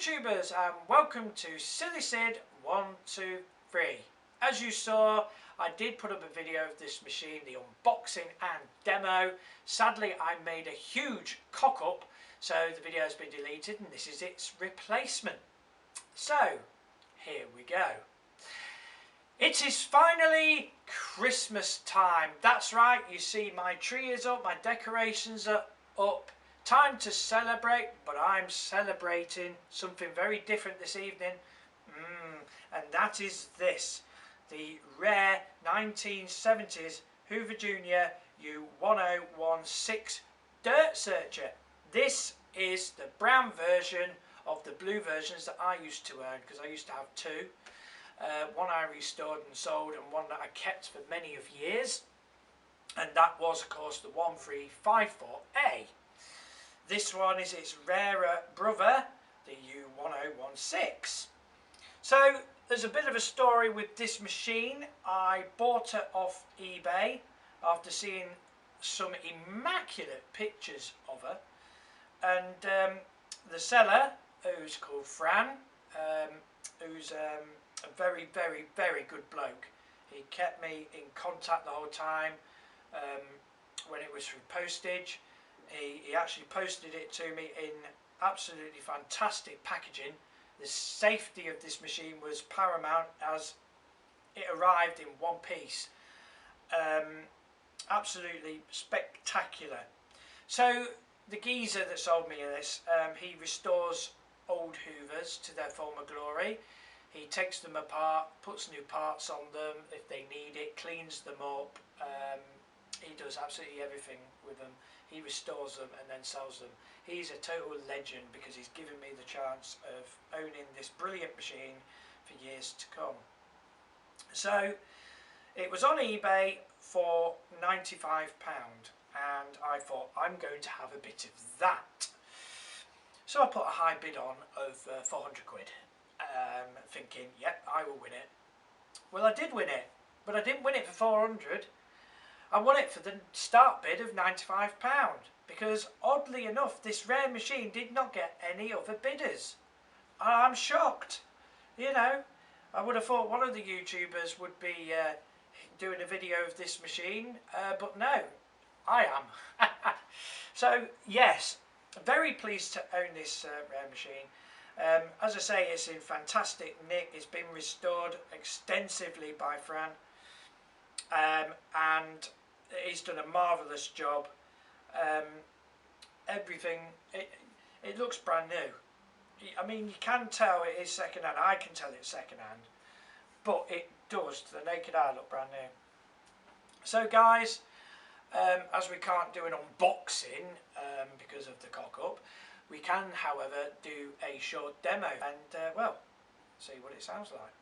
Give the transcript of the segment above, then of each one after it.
YouTubers, and welcome to Silly Sid 123. As you saw, I did put up a video of this machine, the unboxing and demo. Sadly, I made a huge cock up, so the video has been deleted and this is its replacement. So, here we go. It is finally Christmas time. That's right, you see my tree is up, my decorations are up. Time to celebrate, but I'm celebrating something very different this evening. And that is this, the rare 1970s Hoover Jr. U1016 dirt searcher. This is the brown version of the blue versions that I used to own, because I used to have two. One I restored and sold, and one that I kept for many of years. And that was, of course, the 1354A. This one is its rarer brother, the U1016. So there's a bit of a story with this machine. I bought it off eBay after seeing some immaculate pictures of her. And the seller, who's called Fran, who's a very, very, very good bloke. He kept me in contact the whole time when it was through postage. He actually posted it to me in absolutely fantastic packaging. The safety of this machine was paramount as it arrived in one piece. Absolutely spectacular. So the geezer that sold me this, he restores old Hoovers to their former glory. He takes them apart, puts new parts on them if they need it, cleans them up. He does absolutely everything with them. He restores them and then sells them. He's a total legend because he's given me the chance of owning this brilliant machine for years to come. So it was on eBay for £95 and I thought, I'm going to have a bit of that. So I put a high bid on of 400 quid, thinking, yep, I will win it. Well, I did win it, but I didn't win it for 400. I won it for the start bid of £95 because, oddly enough, this rare machine did not get any other bidders. I'm shocked. You know, I would have thought one of the YouTubers would be doing a video of this machine, but no, I am. So, yes, very pleased to own this rare machine. As I say, it's in fantastic nick. It's been restored extensively by Fran. And he's done a marvellous job. Everything, it looks brand new. I mean, you can tell it is second hand. I can tell it's second hand, but it does to the naked eye look brand new. So guys, as we can't do an unboxing because of the cock up, we can, however, do a short demo and well, see what it sounds like.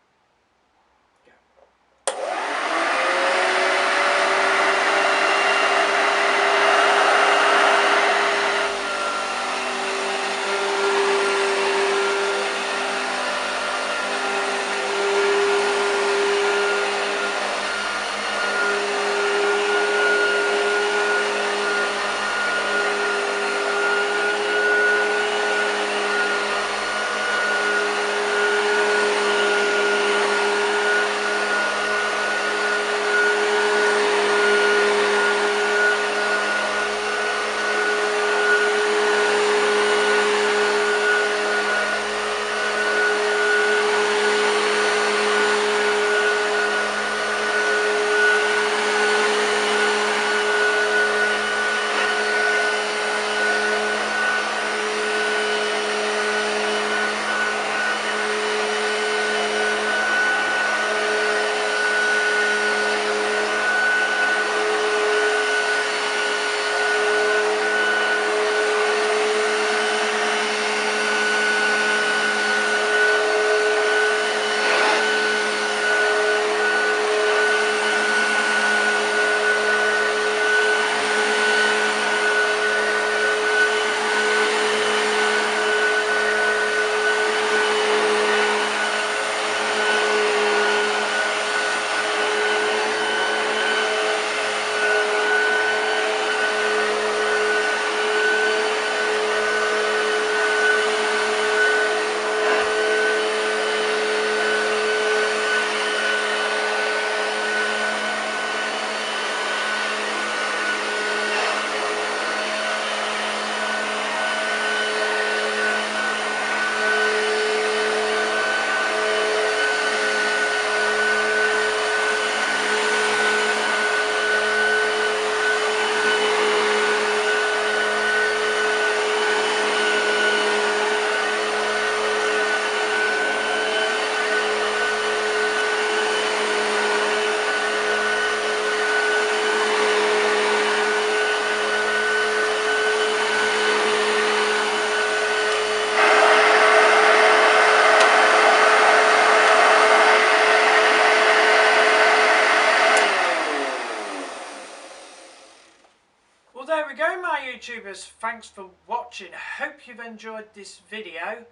thanks for watching. Hope you've enjoyed this video.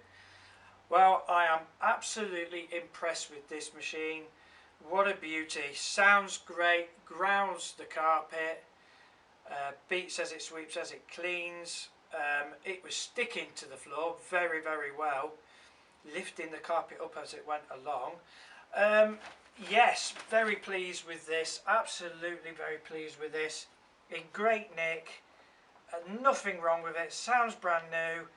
Well, I am absolutely impressed with this machine. What a beauty. Sounds great, grounds the carpet, beats as it sweeps, as it cleans. It was sticking to the floor very, very well, lifting the carpet up as it went along. Yes, very pleased with this, absolutely very pleased with this. In great nick, nothing wrong with it, sounds brand new.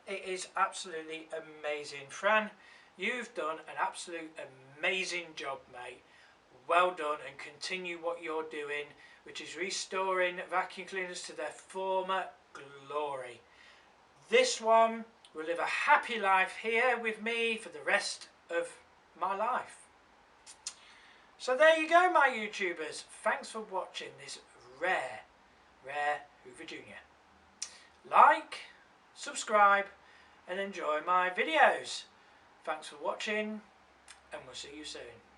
It is absolutely amazing. Fran, you've done an absolute amazing job, mate. Well done, and continue what you're doing, which is restoring vacuum cleaners to their former glory. This one will live a happy life here with me for the rest of my life. So there you go, my YouTubers. Thanks for watching this rare Hoover Jr. Like, subscribe and enjoy my videos. Thanks for watching, and we'll see you soon.